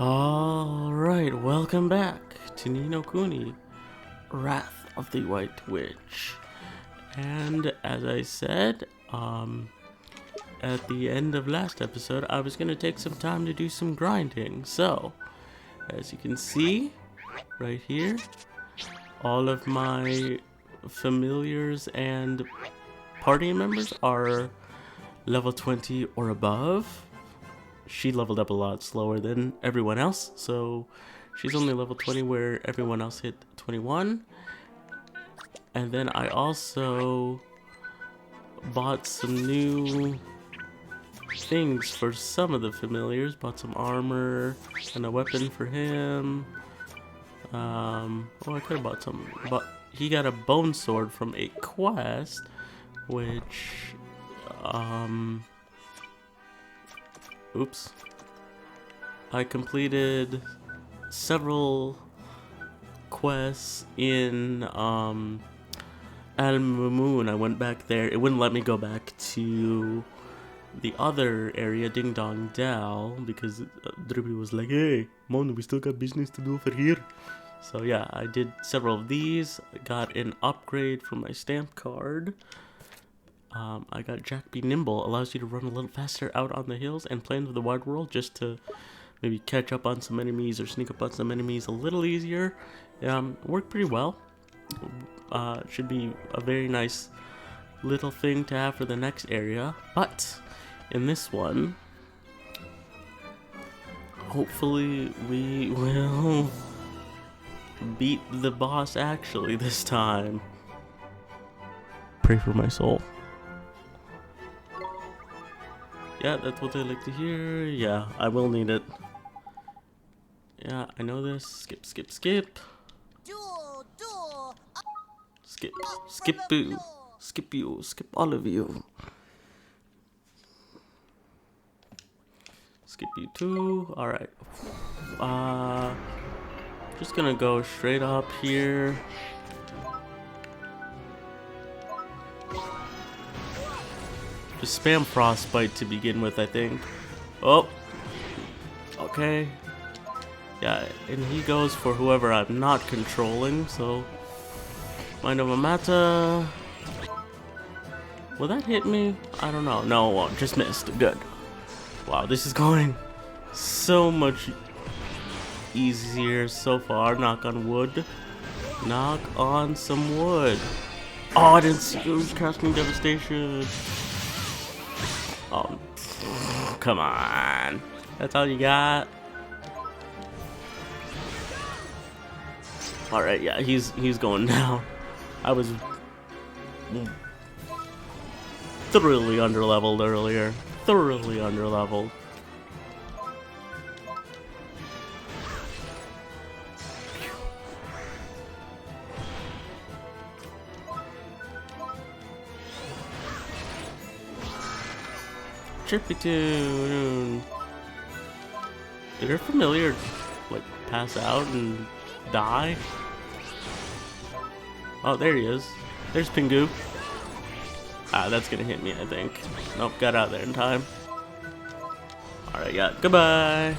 Alright, welcome back to No Kuni, Wrath of the White Witch. And as I said, at the end of last episode, I was going to take some time to do some grinding. So, as you can see, right here, all of my familiars and party members are level 20 or above. She leveled up a lot slower than everyone else, so she's only level 20 where everyone else hit 21. And then I also bought some new things for some of the familiars. Bought some armor and a weapon for him. I could have bought some, but he got a bone sword from a quest, which oops. I completed several quests in Al Mamoon. I went back there. It wouldn't let me go back to the other area, Ding Dong Dal, because Drippy was like, "Hey, Mon, we still got business to do over here." So yeah, I did several of these. I got an upgrade for my stamp card. I got Jack Be Nimble, allows you to run a little faster out on the hills and play into the wide world just to maybe catch up on some enemies or sneak up on some enemies a little easier. Worked pretty well. Should be a very nice little thing to have for the next area. But in this one, hopefully we will beat the boss actually this time. Pray for my soul. Yeah, that's what they like to hear. Yeah, I will need it. Yeah, I know this. Skip, skip, skip. Skip, skip you. Skip you. Skip all of you. Skip you too. Alright. Just gonna go straight up here. Just spam Frostbite to begin with, I think. Oh. Okay. Yeah, and he goes for whoever I'm not controlling, so... Mind over matter. Will that hit me? I don't know. No, it won't. Just missed. Good. Wow, this is going so much easier so far. Knock on wood. Knock on some wood. Oh, I didn't see you casting devastation. Oh, come on. That's all you got? Alright, yeah, he's going down. I was thoroughly underleveled earlier. Thoroughly underleveled. Trippy Toon. Did her familiar like pass out and die? Oh, there he is. There's Pingu. Ah, that's gonna hit me, I think. Nope, got out there in time. Alright, yeah, goodbye.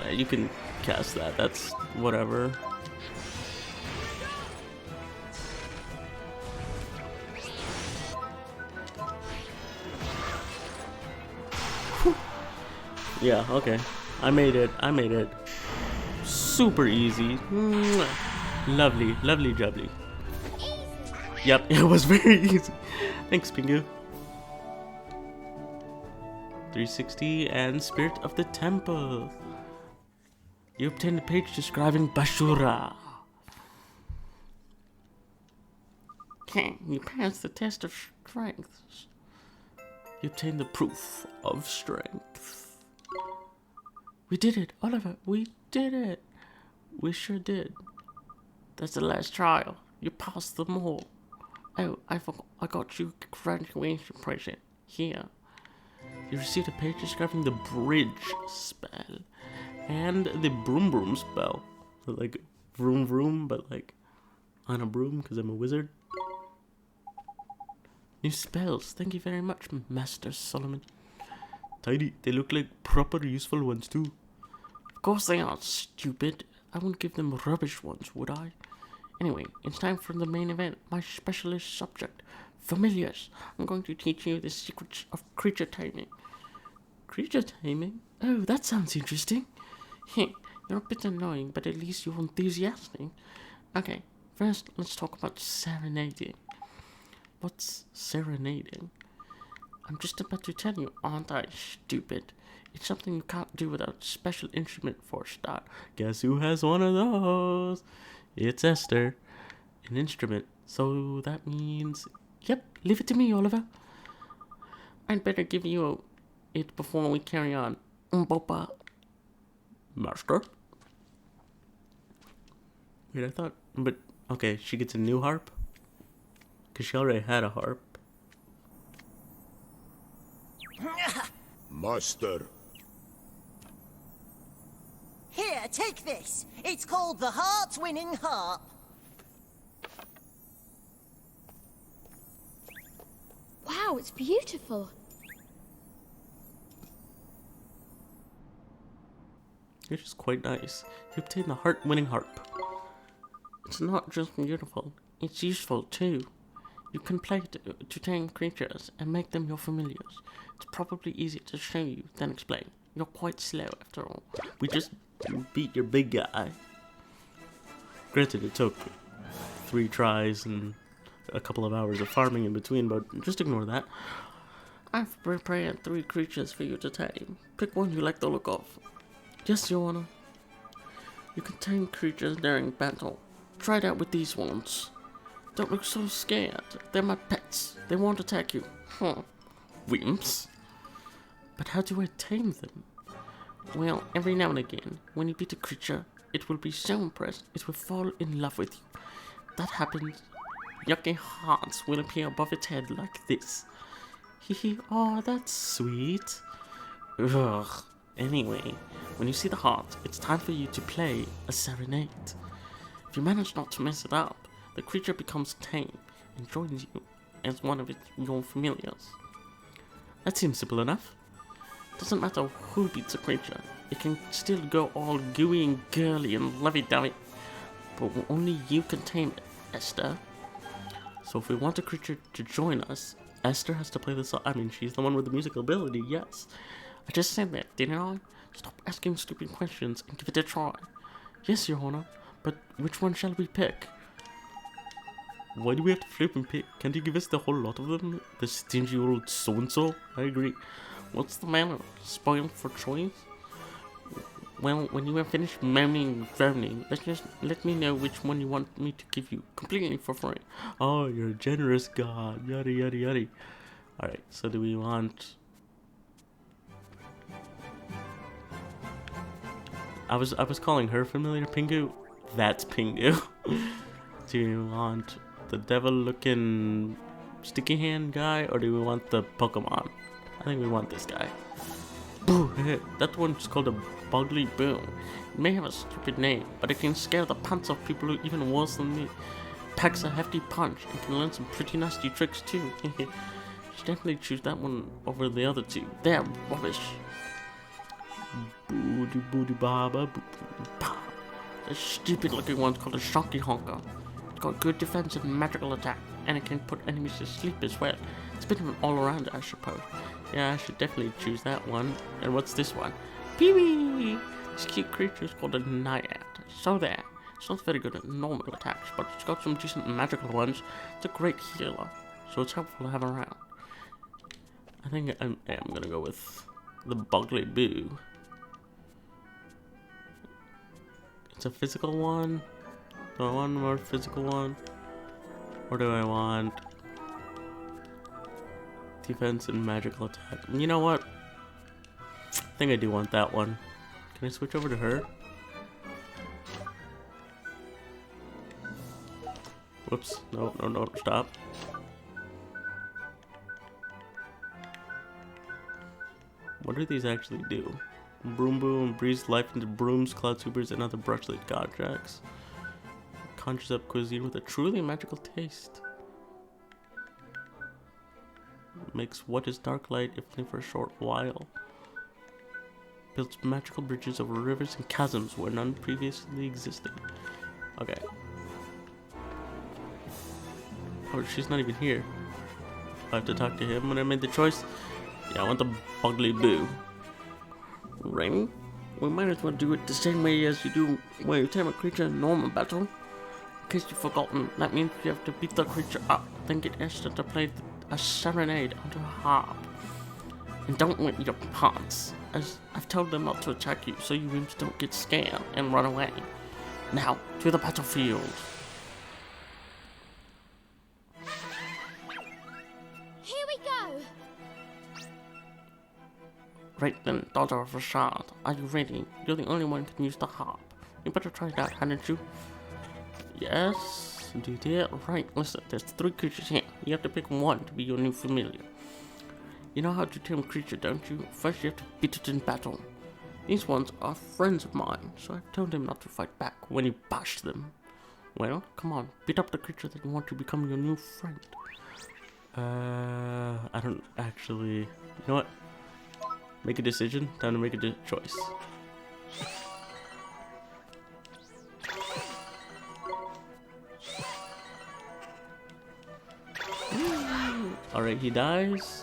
Yeah, you can cast that. That's whatever. Yeah, okay. I made it. I made it. Super easy. Lovely, lovely jubbly. Yep, it was very easy. Thanks, Pingu. 360 and Spirit of the Temple. You obtained a page describing Bashura. Okay, you passed the test of strength. You obtained the proof of strength. We did it, Oliver. We did it. We sure did. That's the last trial. You passed them all. Oh, I forgot. I got you a graduation present. Here. You received a page describing the bridge spell and the broom broom spell. So like vroom vroom, but like on a broom because I'm a wizard. New spells. Thank you very much, Master Solomon. tiny. They look like proper useful ones too. Of course they are, stupid. I wouldn't give them rubbish ones, would I? Anyway, it's time for the main event, my specialist subject, familiars. I'm going to teach you the secrets of creature taming. Creature taming? Oh, that sounds interesting. Heh, you're a bit annoying, but at least you're enthusiastic. Okay, first let's talk about serenading. What's serenading? I'm just about to tell you, aren't I, stupid? It's something you can't do without a special instrument for a start. Guess who has one of those? It's Esther. An instrument. So that means... Yep, leave it to me, Oliver. I'd better give you it before we carry on. Bopa. Master? Wait, I thought... But, okay, she gets a new harp? Because she already had a harp. Master. Here, take this. It's called the Heart-Winning Harp. Wow, it's beautiful. It's just quite nice. You obtain the heart-winning harp. It's not just beautiful, it's useful too. You can play it to tame creatures and make them your familiars. It's probably easier to show you than explain. You're quite slow after all. We just beat your big guy. Granted, it took 3 tries and a couple of hours of farming in between, but just ignore that. I've prepared 3 creatures for you to tame. Pick one you like the look of. Yes, Your Honor. You can tame creatures during battle. Try it out with these ones. Don't look so scared. They're my pets. They won't attack you. Wimps. But how do I tame them? Well, every now and again, when you beat a creature, it will be so impressed it will fall in love with you. That happens. Yucky hearts will appear above its head like this. Hee, oh, that's sweet. Ugh. Anyway, when you see the heart, it's time for you to play a serenade. If you manage not to mess it up, the creature becomes tame and joins you as one of your familiars. That seems simple enough. Doesn't matter who beats a creature, it can still go all gooey and girly and lovey-dovey. But only you can tame it, Esther. So if we want a creature to join us, Esther has to play the song. I mean, she's the one with the musical ability, yes. I just said that, didn't I? Stop asking stupid questions and give it a try. Yes, Your Honor, but which one shall we pick? Why do we have to flip and pick? Can't you give us the whole lot of them? The stingy old so-and-so? I agree. What's the matter? Spoiled for choice? Well, when you have finished moaning and groaning, let me know which one you want me to give you, completely for free. Oh, you're a generous god, yada yada yada. Alright, so do we want... I was calling her familiar Pingu. That's Pingu. Do you want the devil-looking sticky hand guy, or do we want the Pokemon? I think we want this guy. Boo! That one's called a Bugly Boo. It may have a stupid name, but it can scare the pants off people who are even worse than me. Packs a hefty punch and can learn some pretty nasty tricks too. You should definitely choose that one over the other 2. They're rubbish. Booty booty baba boo ba. The stupid looking one's called a Shocky Honker. It's got good defense and magical attack, and it can put enemies to sleep as well. It's a bit of an all-arounder, I suppose. Yeah, I should definitely choose that one. And what's this one? Peewee! This cute creature is called a Naiad. So there. It's not very good at normal attacks, but it's got some decent magical ones. It's a great healer, so it's helpful to have around. I think I'm gonna go with the Bugly Boo. It's a physical one. Do I want a more physical one? Or do I want defense and magical attack? You know what? I think I do want that one. Can I switch over to her? Whoops. No, stop. What do these actually do? Broom Boom breathes life into brooms, cloud supers, and other brushlit godjacks. Conjures up cuisine with a truly magical taste. Makes what is dark light if only for a short while. builds magical bridges over rivers and chasms where none previously existed. Okay. Oh, she's not even here. I have to talk to him when I made the choice. Yeah, I want the Buggly Boo. Rainy? We might as well do it the same way as you do when you tame a creature in normal battle. In case you've forgotten, that means you have to beat the creature up, then get Esther to play a serenade onto a harp. And don't wet your pants, as I've told them not to attack you so you imps don't get scared and run away. Now, to the battlefield. Here we go. Right then, daughter of Rashad, are you ready? You're the only one who can use the harp. You better try it out, hadn't you? Yes, do that. Right, listen, there's 3 creatures here. You have to pick one to be your new familiar. You know how to tame a creature, don't you? First you have to beat it in battle. These ones are friends of mine, so I've told them not to fight back when you bash them. Well, come on, beat up the creature that you want to become your new friend. I don't actually... You know what? Make a decision. Time to make a choice. Alright, he dies.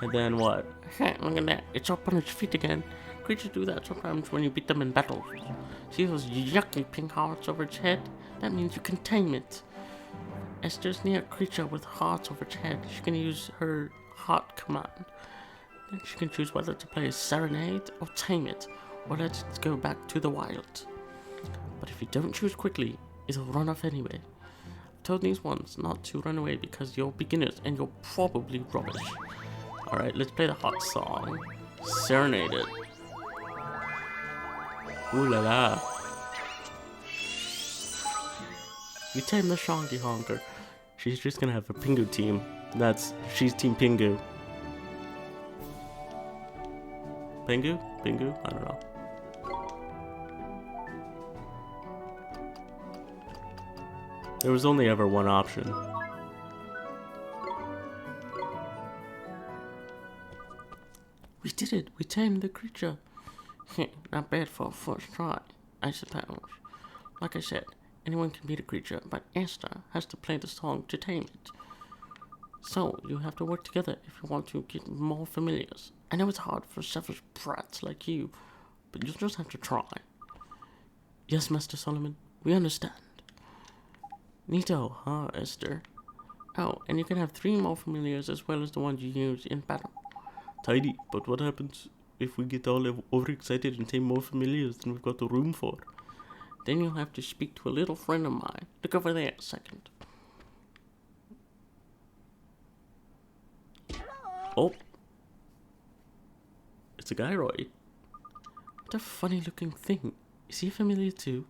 And then what? Hey, look at that. It's up on its feet again. Creatures do that sometimes when you beat them in battle. See those yucky pink hearts over its head? That means you can tame it. Esther's near a creature with hearts over its head. She can use her heart command. Then she can choose whether to play a serenade or tame it, or let it go back to the wild. But if you don't choose quickly, it'll run off anyway. I've told these ones not to run away because you're beginners and you're probably rubbish. Alright, let's play the hot song. Serenade it. Ooh la la. We tame the Shonky Honker. She's just gonna have a Pingu team. She's Team Pingu. Pingu? Pingu? I don't know. There was only ever one option. We did it! We tamed the creature! Not bad for a first try, I suppose. Like I said, anyone can beat a creature, but Esther has to play the song to tame it. So, you have to work together if you want to get more familiars. I know it's hard for selfish brats like you, but you'll just have to try. Yes, Master Solomon, we understand. Neato, huh, Esther? Oh, and you can have 3 more familiars as well as the ones you use in battle. Tidy, but what happens if we get all overexcited and tame more familiars than we've got the room for? Then you'll have to speak to a little friend of mine. Look over there a second. Oh. It's a gyroid. What a funny looking thing. Is he familiar too?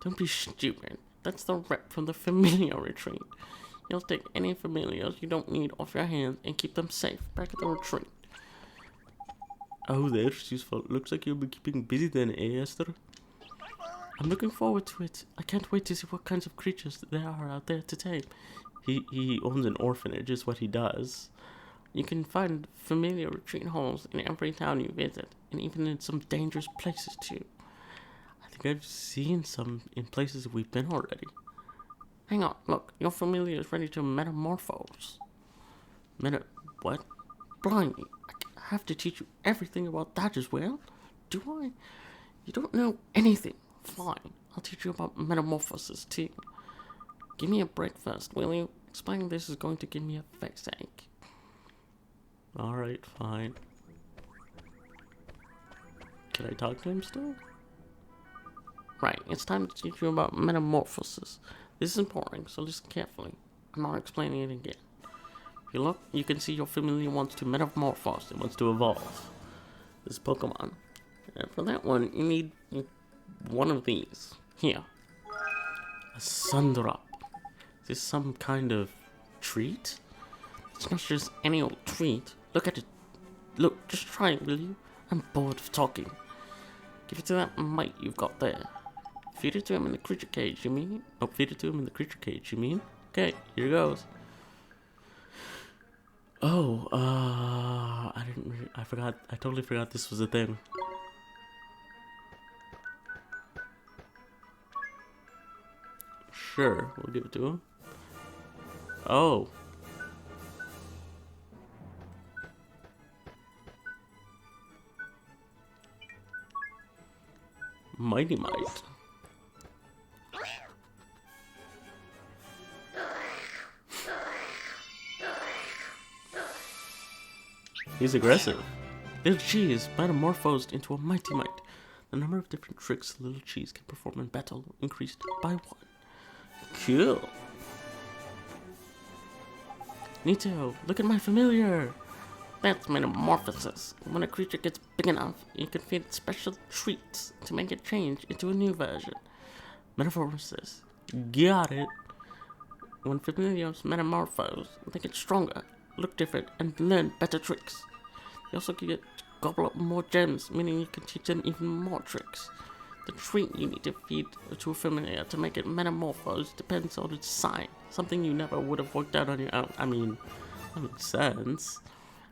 Don't be stupid. That's the rep from the familiar retreat. You'll take any familiars you don't need off your hands and keep them safe back at the retreat. Oh, there's useful. Looks like you'll be keeping busy then, eh, Esther? I'm looking forward to it. I can't wait to see what kinds of creatures there are out there to tame. He owns an orphanage, is what he does. You can find familiar retreat homes in every town you visit, and even in some dangerous places too. I think I've seen some in places we've been already. Hang on, look, your familiar is ready to metamorphose. What? Blimey, I have to teach you everything about that as well? Do I? You don't know anything. Fine, I'll teach you about metamorphosis too. Give me a break first, will you? Explaining this is going to give me a face ache. Alright, fine. Can I talk to him still? Right, it's time to teach you about metamorphosis. This is important, so listen carefully. I'm not explaining it again. If you look, you can see your familiar wants to metamorphose. It wants to evolve. This Pokemon. And for that one, you need one of these. Here. A Sundrop. Is this some kind of treat? It's not just any old treat. Look at it. Look, just try it, will you? I'm bored of talking. Give it to that mite you've got there. Feed it to him in the creature cage, you mean? Oh, feed it to him in the creature cage, you mean? Okay, here goes. Oh, I didn't I forgot. I totally forgot this was a thing. Sure, we'll give it to him. Oh. Mighty Might. He's aggressive. Little Cheese metamorphosed into a Mighty Might. The number of different tricks Little Cheese can perform in battle increased by 1. Cool. Nito, look at my familiar. That's metamorphosis. When a creature gets big enough, you can feed it special treats to make it change into a new version. Metamorphosis. Got it. When familiars metamorphose, they get stronger, look different, and learn better tricks. You also can get gobble up more gems, meaning you can teach them even more tricks. The treat you need to feed to a familiar to make it metamorphose depends on its sign, something you never would have worked out on your own. I mean, that makes sense.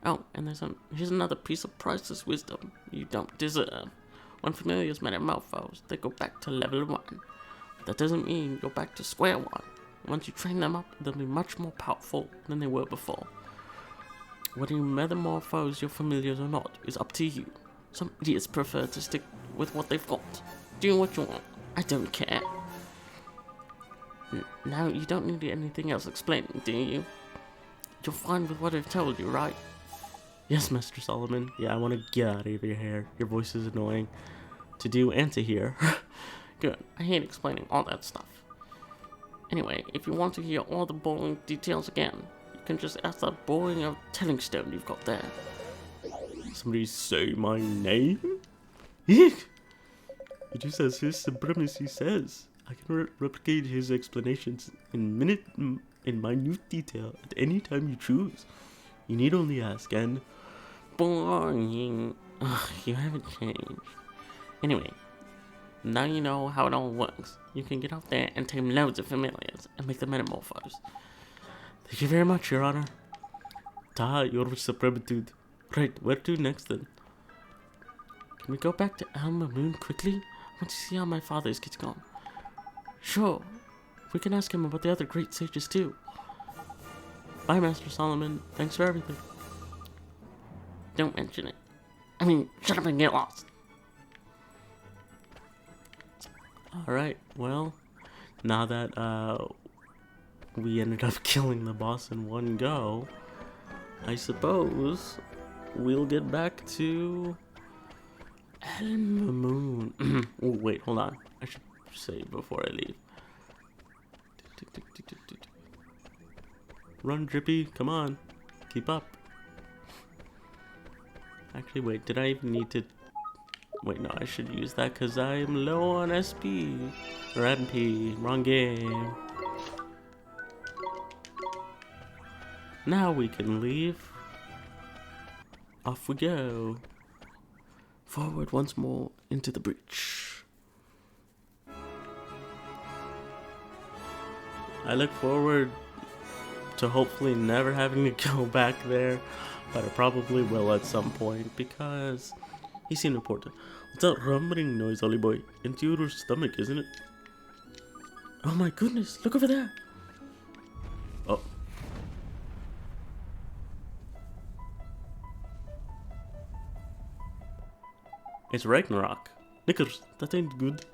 Oh, and here's another piece of priceless wisdom you don't deserve. When familiars metamorphose, they go back to level 1. But that doesn't mean go back to square 1. Once you train them up, they'll be much more powerful than they were before. Whether you metamorphose your familiars or not is up to you. Some idiots prefer to stick with what they've got. Do what you want. I don't care. Now you don't need anything else explaining, do you? You're fine with what I've told you, right? Yes, Master Solomon. Yeah, I want to get out of your hair. Your voice is annoying to do and to hear. Good. I hate explaining all that stuff. Anyway, if you want to hear all the boring details again, you can just ask that boring old telling stone you've got there. Somebody say my name? It just as his supremacy says. I can replicate his explanations in minute detail at any time you choose. You need only ask, and boring. Ugh, you haven't changed. Anyway, now you know how it all works. You can get out there and tame loads of familiars and make them metamorphose. Thank you very much, Your Honor. Ta, your supremitude. Right, where to next then? Can we go back to Alma Moon quickly? I want to see how my father's getting on. Sure, we can ask him about the other great sages too. Bye, Master Solomon. Thanks for everything. Don't mention it. I mean, shut up and get lost. Alright, well, now that we ended up killing the boss in one go, I suppose we'll get back to Alma Moon. Oh, wait, hold on. I should say before I leave. Run, Drippy, come on. Keep up. Actually, wait, did I even need to... Wait, no, I should use that because I'm low on SP. Or MP. Wrong game. Now we can leave. Off we go. Forward once more into the breach. I look forward to hopefully never having to go back there, but I probably will at some point because he seemed important. What's that rumbling noise, Ollie boy? Into your stomach, isn't it? Oh my goodness, look over there! Oh. It's Ragnarok. Knickers, that ain't good.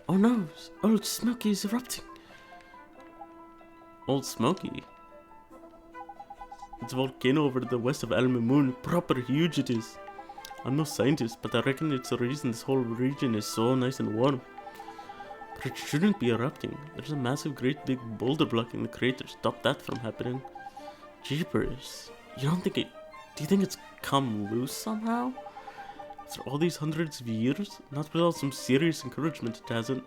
Oh no, Old Smoky is erupting. Old Smoky? It's a volcano over to the west of Alma Moon. Proper huge it is. I'm no scientist, but I reckon it's the reason this whole region is so nice and warm. But it shouldn't be erupting. There's a massive great big boulder blocking the crater. Stop that from happening. Jeepers. You don't think it... Do you think it's come loose somehow? After all these hundreds of years? Not without some serious encouragement, it hasn't.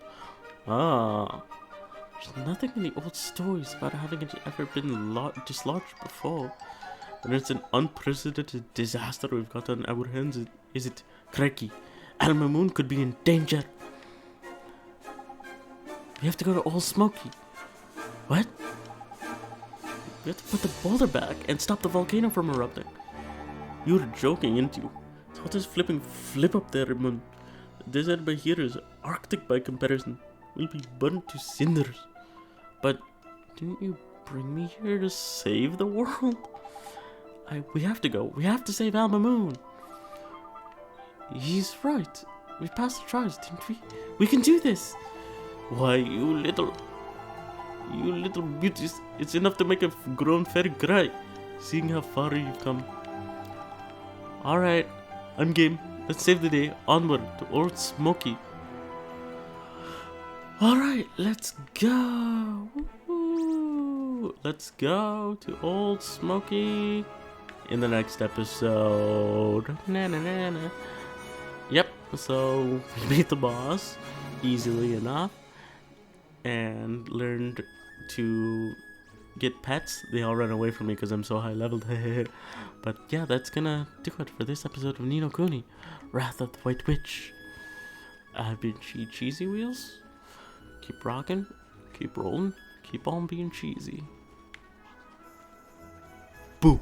Ah. There's nothing in the old stories about having it ever been dislodged before. And it's an unprecedented disaster we've got on our hands. Is it Craigie? Alma Moon could be in danger. We have to go to Old Smoky. What? We have to put the boulder back and stop the volcano from erupting. You're joking, ain't you? So I'll just flip up there, man. The desert by here is Arctic by comparison. We'll be burnt to cinders. But didn't you bring me here to save the world? We have to go. We have to save Alma Moon. He's right. We passed the trials, didn't we? We can do this. Why, you little beauties. It's enough to make a grown fairy cry, seeing how far you've come. Alright, I'm game. Let's save the day. Onward to Old Smoky. Alright, let's go. Woo-hoo. Let's go to Old Smoky in the next episode. Na-na-na-na. Yep, so we beat the boss easily enough and learned to get pets. They all ran away from me because I'm so high leveled. But yeah, that's gonna do it for this episode of No Kuni, Wrath of the White Witch. I've been G-CheesyWheels. Keep rocking, keep rolling, keep on being cheesy. Boo!